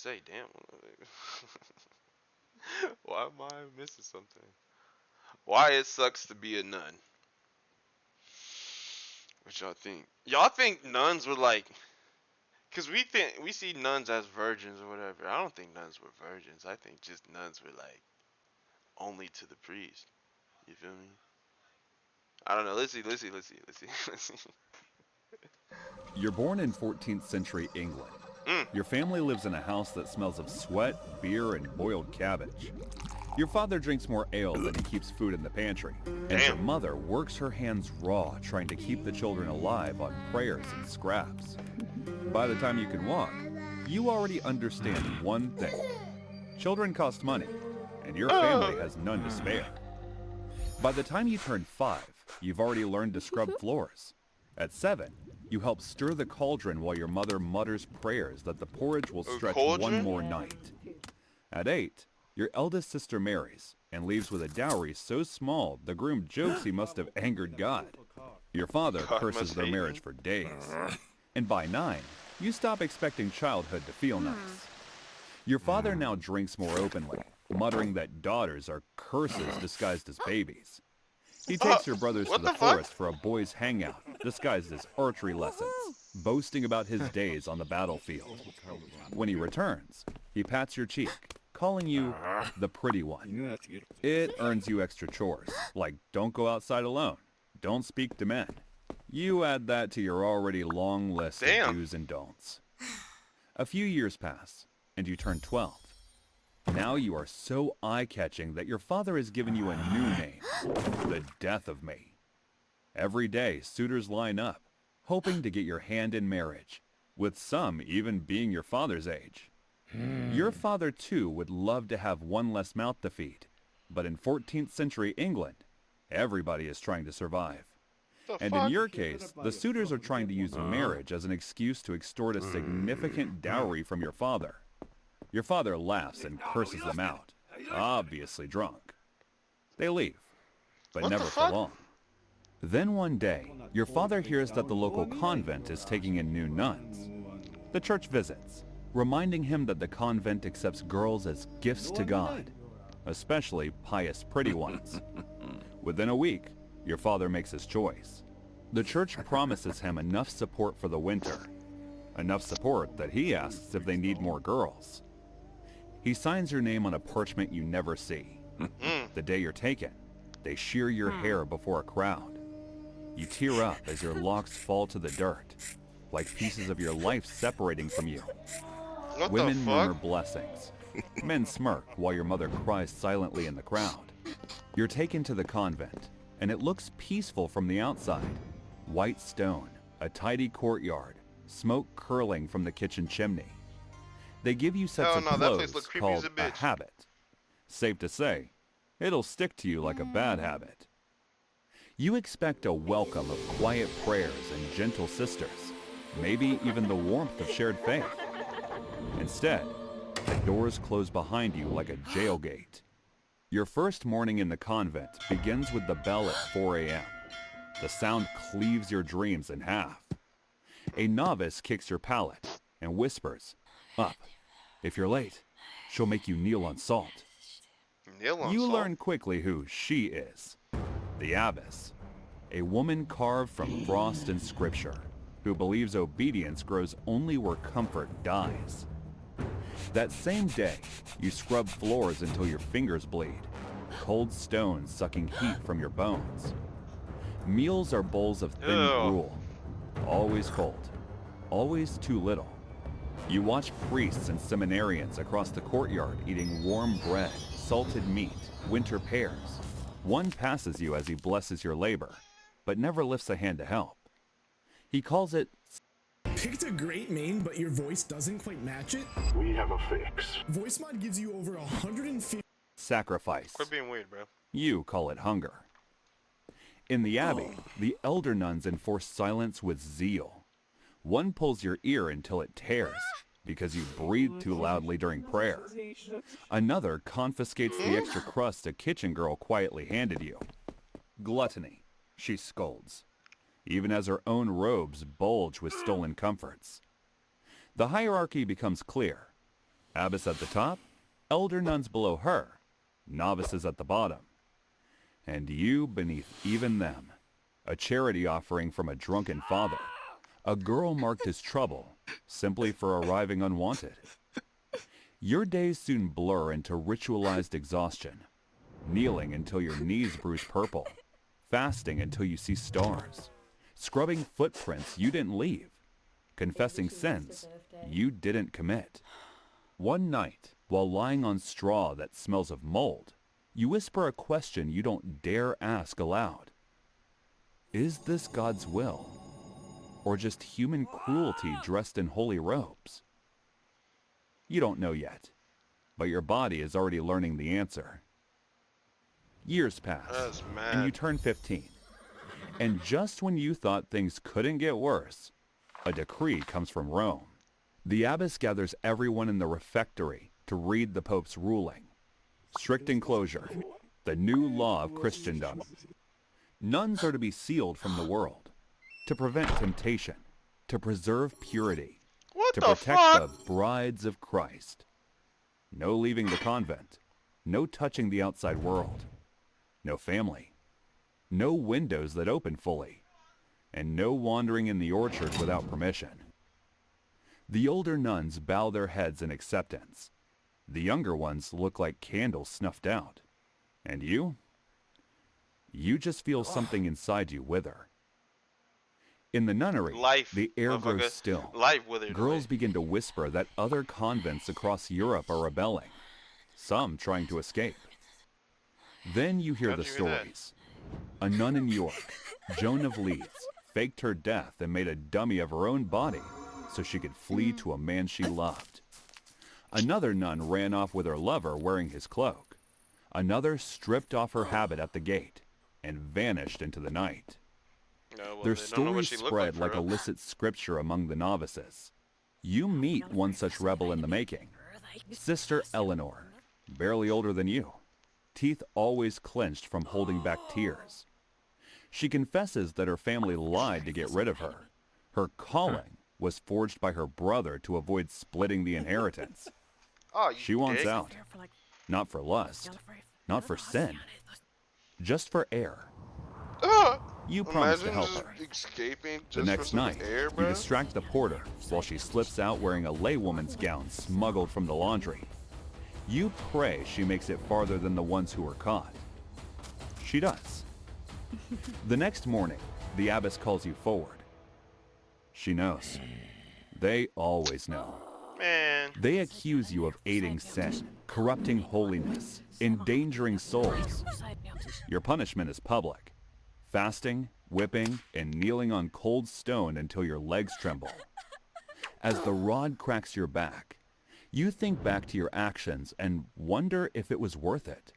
say, damn. Why am I missing something? Why it sucks to be a nun? What y'all think? Y'all think nuns were like? Cause we see nuns as virgins or whatever. I don't think nuns were virgins. I think just nuns were like only to the priest. You feel me? I don't know. Let's see. Let's see. Let's see. Let's see. Let's see. You're born in 14th century England. Mm. Your family lives in a house that smells of sweat, beer, and boiled cabbage. Your father drinks more ale than he keeps food in the pantry. And your Damn. mother works her hands raw trying to keep the children alive on prayers and scraps. By the time you can walk, you already understand one thing. Children cost money, and your family has none to spare. By the time you turn 5, you've already learned to scrub floors. At 7, you help stir the cauldron while your mother mutters prayers that the porridge will stretch one more night. At 8, your eldest sister marries and leaves with a dowry so small the groom jokes he must have angered God. Your father God curses must their hate marriage me. for days. And by 9, you stop expecting childhood to feel nice. Your father now drinks more openly, muttering that daughters are curses disguised as babies. He takes your brothers to What the the fuck? forest for a boys' hangout, disguised as archery lessons, boasting about his days on the battlefield. When he returns, he pats your cheek, calling you the pretty one. It earns you extra chores, like don't go outside alone, don't speak to men. You add that to your already long list Damn. of do's and don'ts. A few years pass, and you turn 12. Now you are so eye-catching that your father has given you a new name, the Death of Me. Every day, suitors line up, hoping to get your hand in marriage, with some even being your father's age. Your father, too, would love to have one less mouth to feed, but in 14th century England, everybody is trying to survive. The And fuck? in your case, the suitors are trying to use marriage as an excuse to extort a significant dowry from your father. Your father laughs and curses them out, obviously drunk. They leave, but What the never for fuck? long. Then one day, your father hears that the local convent is taking in new nuns. The church visits, reminding him that the convent accepts girls as gifts to God, especially pious pretty ones. Within a week, your father makes his choice. The church promises him enough support for the winter, enough support that he asks if they need more girls. He signs your name on a parchment you never see. The day you're taken, they shear your hair before a crowd. You tear up as your locks fall to the dirt, like pieces of your life separating from you. What Women the murmur fuck? blessings. Men smirk while your mother cries silently in the crowd. You're taken to the convent, and it looks peaceful from the outside. White stone, a tidy courtyard, smoke curling from the kitchen chimney. They give you sets Hell of no, that place look clothes creepy as called a a bitch. habit. Safe to say, it'll stick to you like a bad habit. You expect a welcome of quiet prayers and gentle sisters, maybe even the warmth of shared faith. Instead, the doors close behind you like a jail gate. Your first morning in the convent begins with the bell at 4 a.m. The sound cleaves your dreams in half. A novice kicks your palate and whispers, "Up. If you're late, she'll make you kneel on salt." Nail on You salt? learn quickly who she is. The abbess, a woman carved from frost and scripture, who believes obedience grows only where comfort dies. That same day, you scrub floors until your fingers bleed, cold stones sucking heat from your bones. Meals are bowls of thin Ew. gruel, always cold, always too little. You watch priests and seminarians across the courtyard eating warm bread, salted meat, winter pears. One passes you as he blesses your labor, but never lifts a hand to help. He calls it Picked a great name, but your voice doesn't quite match it? We have a fix. VoiceMod gives you over 150. sacrifice. Quit being weird, bro. You call it hunger. In the abbey, the elder nuns enforce silence with zeal. One pulls your ear until it tears because you breathe too loudly during prayer. Another confiscates the extra crust a kitchen girl quietly handed you. Gluttony, she scolds, even as her own robes bulge with stolen comforts. The hierarchy becomes clear. Abbess at the top, elder nuns below her, novices at the bottom, and you beneath even them. A charity offering from a drunken father, a girl marked as trouble simply for arriving unwanted. Your days soon blur into ritualized exhaustion, kneeling until your knees bruise purple, fasting until you see stars, scrubbing footprints you didn't leave, confessing sins you didn't commit. One night, while lying on straw that smells of mold, you whisper a question you don't dare ask aloud. Is this God's will, or just human cruelty dressed in holy robes? You don't know yet, but your body is already learning the answer. Years pass, That's and you mad. turn 15. And just when you thought things couldn't get worse, a decree comes from Rome. The abbess gathers everyone in the refectory to read the Pope's ruling. Strict enclosure, the new law of Christendom. Nuns are to be sealed from the world, to prevent temptation, to preserve purity, What to the protect fuck? the brides of Christ. No leaving the convent, no touching the outside world, no family, no windows that open fully, and no wandering in the orchard without permission. The older nuns bow their heads in acceptance. The younger ones look like candles snuffed out. And you? You just feel something inside you wither. In the nunnery, Life, the air grows motherfucker. still. Life withered Girls away. begin to whisper that other convents across Europe are rebelling, some trying to escape. Then you hear How'd the you hear that? stories. A nun in York, Joan of Leeds, faked her death and made a dummy of her own body so she could flee to a man she loved. Another nun ran off with her lover wearing his cloak. Another stripped off her habit at the gate and vanished into the night. No, well, Their they don't know what stories she looked spread for like real. illicit scripture among the novices. You meet one such rebel in the making, Sister Eleanor, barely older than you, teeth always clenched from holding back tears. She confesses that her family lied to get rid of her. Her calling was forged by her brother to avoid splitting the inheritance. Oh, you She wants dick. out, not for lust, not for sin, just for air. Ah! You promise to Imagine help just her. escaping The just for next some night, air, you bro. distract the porter while she slips out wearing a laywoman's gown smuggled from the laundry. You pray she makes it farther than the ones who were caught. She does. The next morning, the abbess calls you forward. She knows. They always know. Man. They accuse you of aiding sin, corrupting holiness, endangering souls. Your punishment is public. Fasting, whipping, and kneeling on cold stone until your legs tremble. As the rod cracks your back, you think back to your actions and wonder if it was worth it.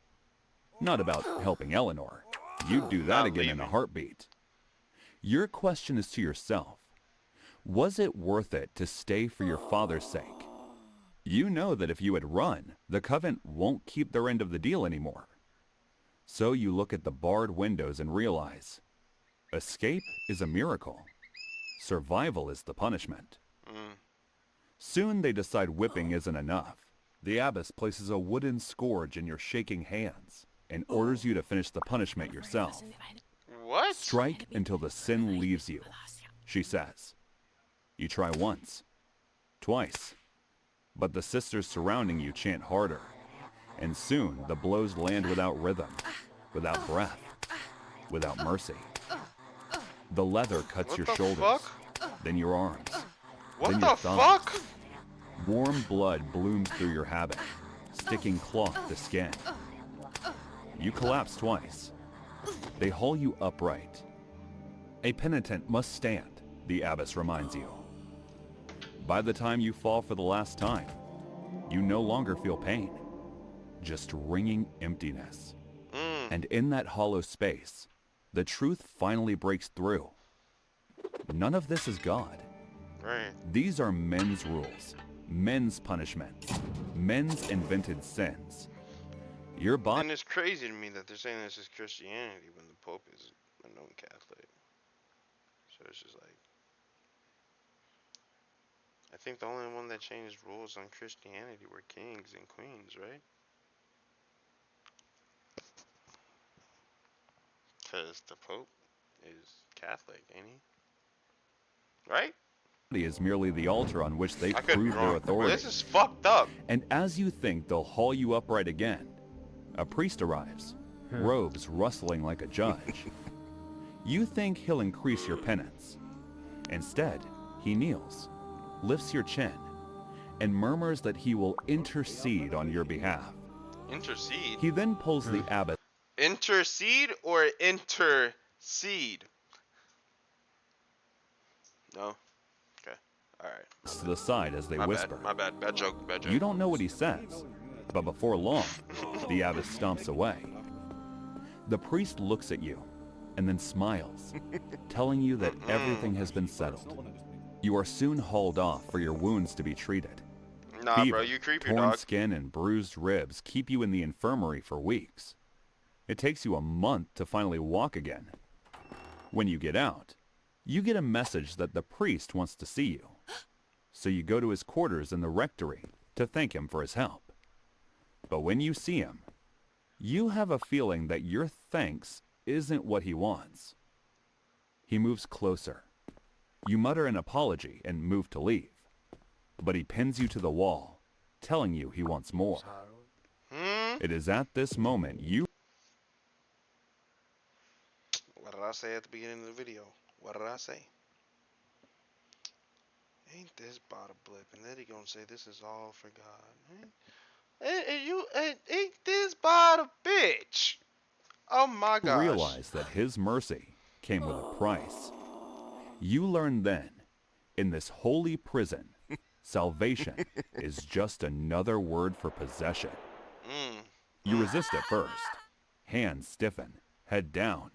Not about helping Eleanor. You'd do that Not again in a leaving. heartbeat. Your question is to yourself. Was it worth it to stay for your father's sake? You know that if you had run, the convent won't keep their end of the deal anymore. So you look at the barred windows and realize, escape is a miracle. Survival is the punishment. Mm. Soon they decide whipping isn't enough. The abbess places a wooden scourge in your shaking hands and orders you to finish the punishment yourself. What? Strike until the sin leaves you, she says. You try once, twice, but the sisters surrounding you chant harder, and soon the blows land without rhythm, without breath, without mercy. The leather cuts What your the shoulders, fuck? then your arms, What then the your thumbs. fuck? Warm blood blooms through your habit, sticking cloth to skin. You collapse twice. They haul you upright. A penitent must stand, the abbess reminds you. By the time you fall for the last time, you no longer feel pain, just ringing emptiness. Mm. And in that hollow space, the truth finally breaks through. None of this is God. Right. These are men's rules, men's punishments, men's invented sins. Your body... And it's crazy to me that they're saying this is Christianity when the Pope is a known Catholic. So it's just like, I think the only one that changed rules on Christianity were kings and queens, right? Because the Pope is Catholic, ain't he? Right? Is merely the altar on which they I could be prove their wrong. But authority. this is fucked up. And as you think they'll haul you upright again, a priest arrives, robes rustling like a judge. You think he'll increase your penance. Instead, he kneels, lifts your chin, and murmurs that he will intercede on your behalf. Intercede? He then pulls the abbot Intercede or intercede? No? Okay. Alright. to the side as they My whisper. bad. My bad. Bad joke. Bad joke. You don't know what he says, but before long, the abbot stomps away. The priest looks at you and then smiles, telling you that everything has been settled. You are soon hauled off for your wounds to be treated. Nah, Fever, bro, you creepy, torn dog. skin, and bruised ribs keep you in the infirmary for weeks. It takes you a month to finally walk again. When you get out, you get a message that the priest wants to see you. So you go to his quarters in the rectory to thank him for his help. But when you see him, you have a feeling that your thanks isn't what he wants. He moves closer. You mutter an apology and move to leave. But he pins you to the wall, telling you he wants more. It is at this moment you... What did I say at the beginning of the video? What did I say? Ain't this about a blip? And then he gonna say this is all for God. Ain't this about a bitch? Oh my gosh. realize that his mercy came with a price. You learn then, in this holy prison, salvation is just another word for possession. You resist at first. Hands stiffen, head down.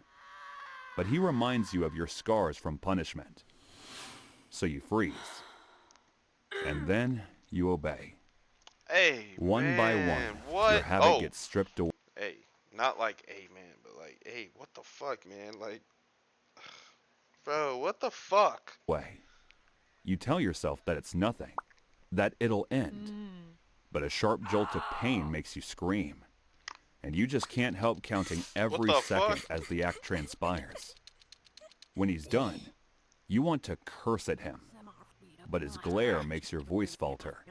But he reminds you of your scars from punishment. So you freeze. And then you obey. Hey, One by man, one, what? your habit Oh, gets stripped away. hey, not like, hey, man, but like, hey, what the fuck, man? Like, bro, what the fuck? You tell yourself that it's nothing, that it'll end. But a sharp jolt of pain makes you scream. And you just can't help counting every the second fuck? as the act transpires. When he's done, you want to curse at him. But his glare makes your voice falter.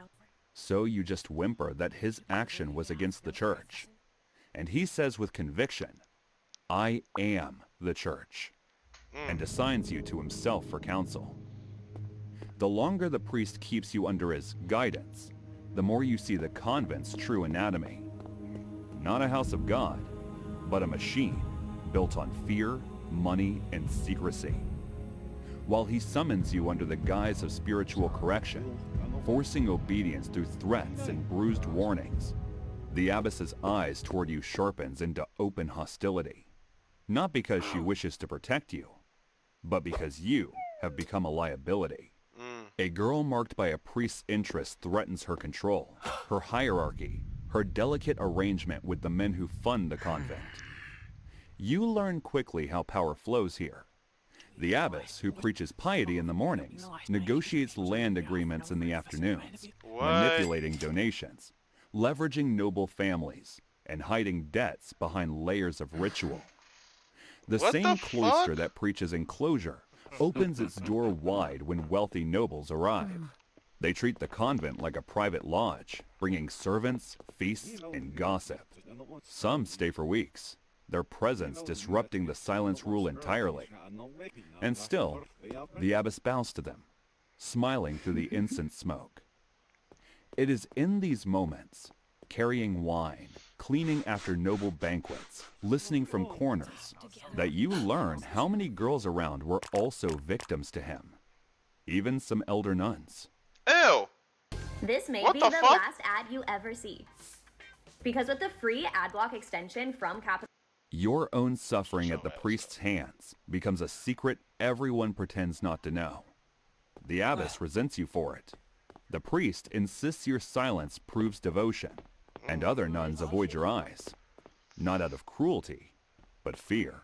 So you just whimper that his action was against the church. And he says with conviction, I am the church, and assigns you to himself for counsel. The longer the priest keeps you under his guidance, the more you see the convent's true anatomy. Not a house of God, but a machine built on fear, money, and secrecy. While he summons you under the guise of spiritual correction, forcing obedience through threats and bruised warnings, the abbess's eyes toward you sharpens into open hostility. Not because she wishes to protect you, but because you have become a liability. A girl marked by a priest's interest threatens her control, her hierarchy, her delicate arrangement with the men who fund the convent. You learn quickly how power flows here. The abbess, who preaches piety in the mornings, negotiates land agreements in the afternoons, manipulating donations, leveraging noble families, and hiding debts behind layers of ritual. The What same the cloister fuck? that preaches enclosure opens its door wide when wealthy nobles arrive. They treat the convent like a private lodge, bringing servants, feasts, and gossip. Some stay for weeks, their presence disrupting the silence rule entirely. And still, the abbess bows to them, smiling through the incense smoke. It is in these moments, carrying wine, cleaning after noble banquets, listening from corners, that you learn how many girls around were also victims to him. Even some elder nuns. Ew. This may What be the the fuck? last ad you ever see. Because with the free ad block extension from Capital... Your own suffering at the priest's hands becomes a secret everyone pretends not to know. The abbess resents you for it. The priest insists your silence proves devotion, and other nuns avoid your eyes. Not out of cruelty, but fear.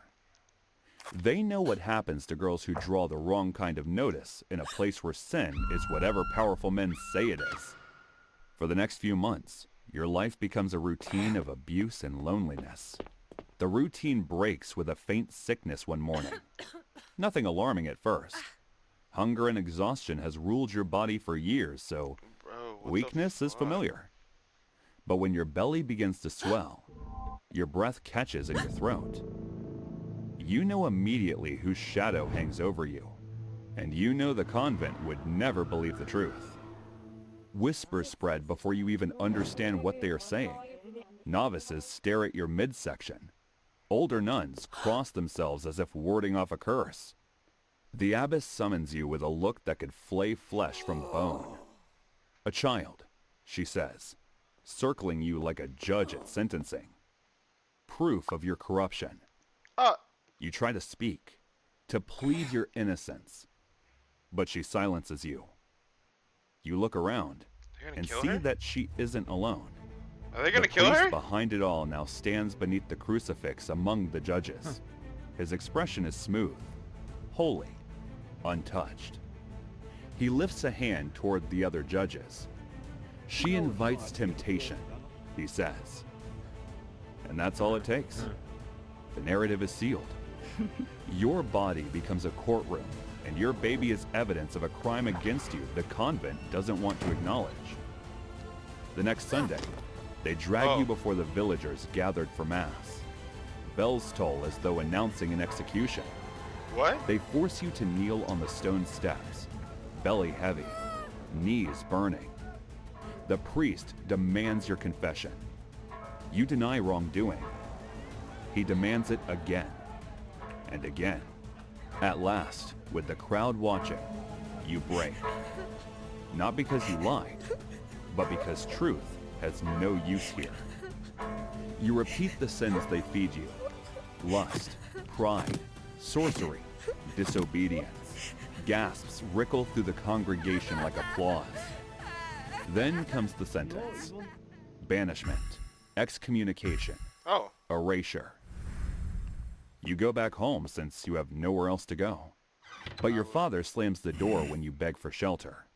They know what happens to girls who draw the wrong kind of notice in a place where sin is whatever powerful men say it is. For the next few months, your life becomes a routine of abuse and loneliness. The routine breaks with a faint sickness one morning. Nothing alarming at first. Hunger and exhaustion has ruled your body for years, so Bro, what weakness the is fuck? familiar. But when your belly begins to swell, your breath catches in your throat, you know immediately whose shadow hangs over you, and you know the convent would never believe the truth. Whispers spread before you even understand what they are saying. Novices stare at your midsection. Older nuns cross themselves as if warding off a curse. The abbess summons you with a look that could flay flesh from bone. A child, she says, circling you like a judge at sentencing. Proof of your corruption. You try to speak, to plead your innocence, but she silences you. You look around They're gonna and kill see her? that she isn't alone. Are they gonna The kill priest her? behind it all now stands beneath the crucifix among the judges. His expression is smooth, holy, untouched. He lifts a hand toward the other judges. She invites temptation, he says. And that's all it takes. The narrative is sealed. Your body becomes a courtroom, and your baby is evidence of a crime against you the convent doesn't want to acknowledge. The next Sunday, they drag you before the villagers gathered for Mass. Bells toll as though announcing an execution. What? They force you to kneel on the stone steps, belly heavy, knees burning. The priest demands your confession. You deny wrongdoing. He demands it again and again. At last, with the crowd watching, you break. Not because you lied, but because truth has no use here. You repeat the sins they feed you. Lust, pride, sorcery, disobedience. Gasps rickle through the congregation like applause. Then comes the sentence. Banishment, excommunication, Oh. erasure. You go back home since you have nowhere else to go. But your father slams the door when you beg for shelter.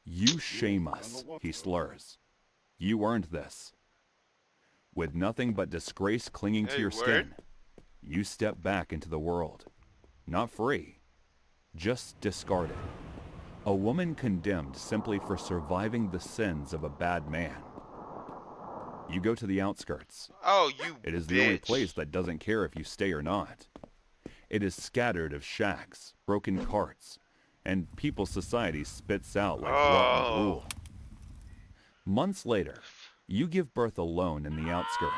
You shame us, he slurs. You earned this. With nothing but disgrace clinging to Hey, your word? skin, you step back into the world. Not free, just discarded. A woman condemned simply for surviving the sins of a bad man. You go to the outskirts. Oh, you It is bitch. the only place that doesn't care if you stay or not. It is scattered of shacks, broken carts, and people's society spits out like rotten gruel. Months later, you give birth alone in the outskirts,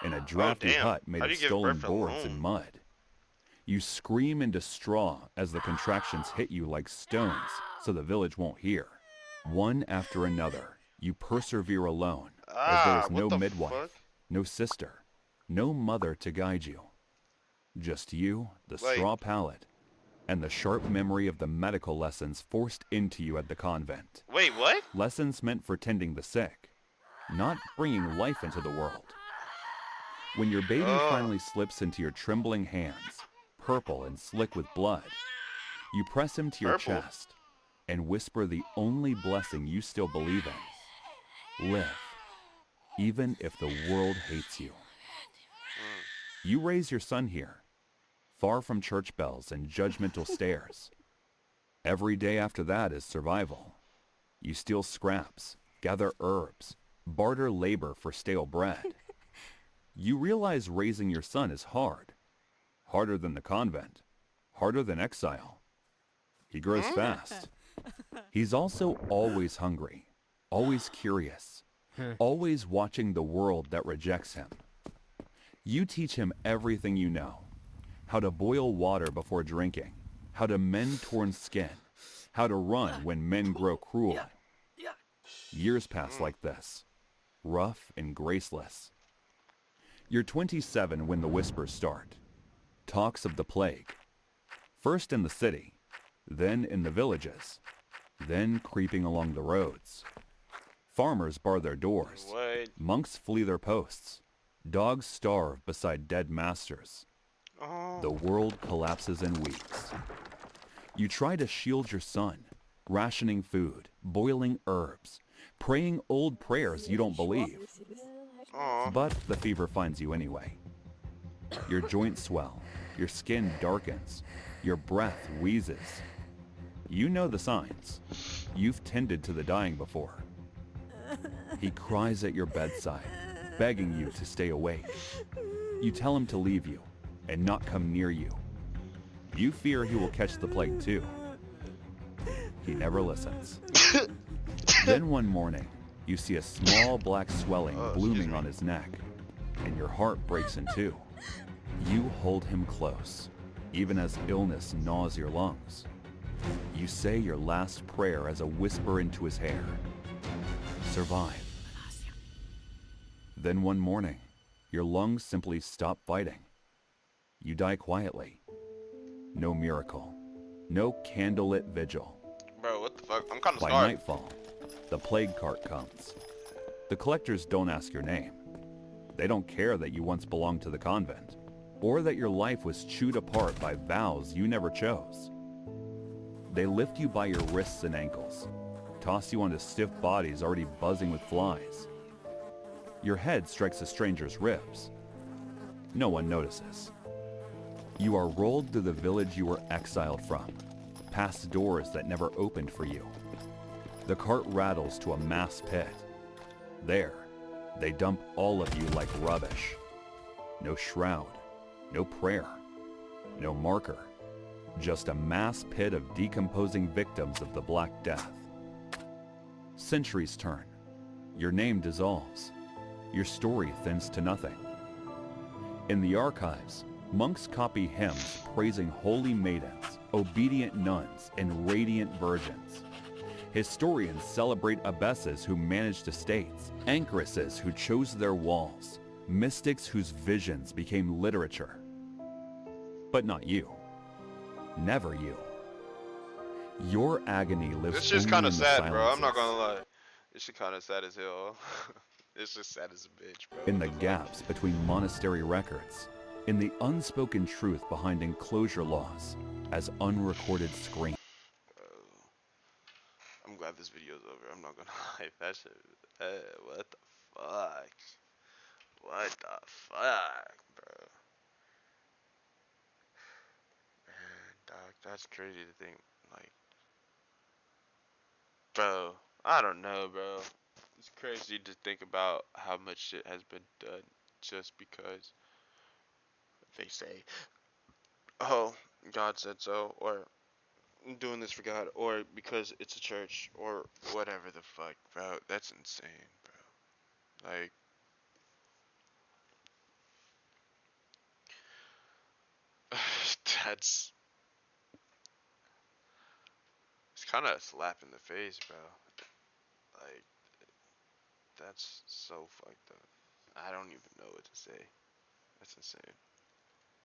in a drafty damn. hut made How do of you give stolen birth boards alone? and mud. You scream into straw as the contractions hit you like stones so the village won't hear. One after another, you persevere alone, as there is what no the midwife, fuck? no sister, no mother to guide you. Just you, the Like- straw pallet, and the sharp memory of the medical lessons forced into you at the convent. Wait, what? Lessons meant for tending the sick, not bringing life into the world. When your baby finally slips into your trembling hands, purple and slick with blood, you press him to your Purple? chest and whisper the only blessing you still believe in. Live, even if the world hates you. You raise your son here, far from church bells and judgmental stares. Every day after that is survival. You steal scraps, gather herbs, barter labor for stale bread. You realize raising your son is hard. Harder than the convent. Harder than exile. He grows fast. He's also always hungry, always curious, always watching the world that rejects him. You teach him everything you know. How to boil water before drinking, how to mend torn skin, how to run when men grow cruel. Years pass like this, rough and graceless. You're 27 when the whispers start. Talks of the plague. First in the city, then in the villages, then creeping along the roads. Farmers bar their doors. What? Monks flee their posts. Dogs starve beside dead masters. Oh. The world collapses in weeks. You try to shield your son, rationing food, boiling herbs, praying old prayers you don't believe. Oh. But the fever finds you anyway. Your joints swell, your skin darkens, your breath wheezes. You know the signs. You've tended to the dying before. He cries at your bedside, begging you to stay awake. You tell him to leave you and not come near you. You fear he will catch the plague too. He never listens. Then one morning, you see a small black swelling blooming on his neck, and your heart breaks in two. You hold him close, even as illness gnaws your lungs. You say your last prayer as a whisper into his hair. Survive. Then one morning, your lungs simply stop fighting. You die quietly. No miracle. No candlelit vigil. Bro, what the fuck? I'm kind of By scarred. nightfall, the plague cart comes. The collectors don't ask your name. They don't care that you once belonged to the convent, or that your life was chewed apart by vows you never chose. They lift you by your wrists and ankles, toss you onto stiff bodies already buzzing with flies. Your head strikes a stranger's ribs. No one notices. You are rolled through the village you were exiled from, past doors that never opened for you. The cart rattles to a mass pit. There, they dump all of you like rubbish. No shroud, no prayer, no marker, just a mass pit of decomposing victims of the Black Death. Centuries turn. Your name dissolves. Your story thins to nothing. In the archives, monks copy hymns praising holy maidens, obedient nuns, and radiant virgins. Historians celebrate abbesses who managed estates, anchoresses who chose their walls, mystics whose visions became literature. But not you. Never you. Your agony lives This shit's only kind in of the sad, bro. I'm not silences, gonna lie. This shit kind of sad as hell. It's just sad as a bitch, bro. in What the fuck? gaps between monastery records, in the unspoken truth behind enclosure laws, as unrecorded screams. I'm glad this video's over. I'm not gonna lie. That shit. What the fuck? What the fuck, bro? Man, dog, that's crazy to think. Like, bro, I don't know, bro. It's crazy to think about how much shit has been done just because they say, "Oh, God said so," or "I'm doing this for God," or because it's a church, or whatever the fuck, bro. That's insane, bro. Like, that's it's kind of a slap in the face, bro. Like, that's so fucked up. I don't even know what to say. That's insane.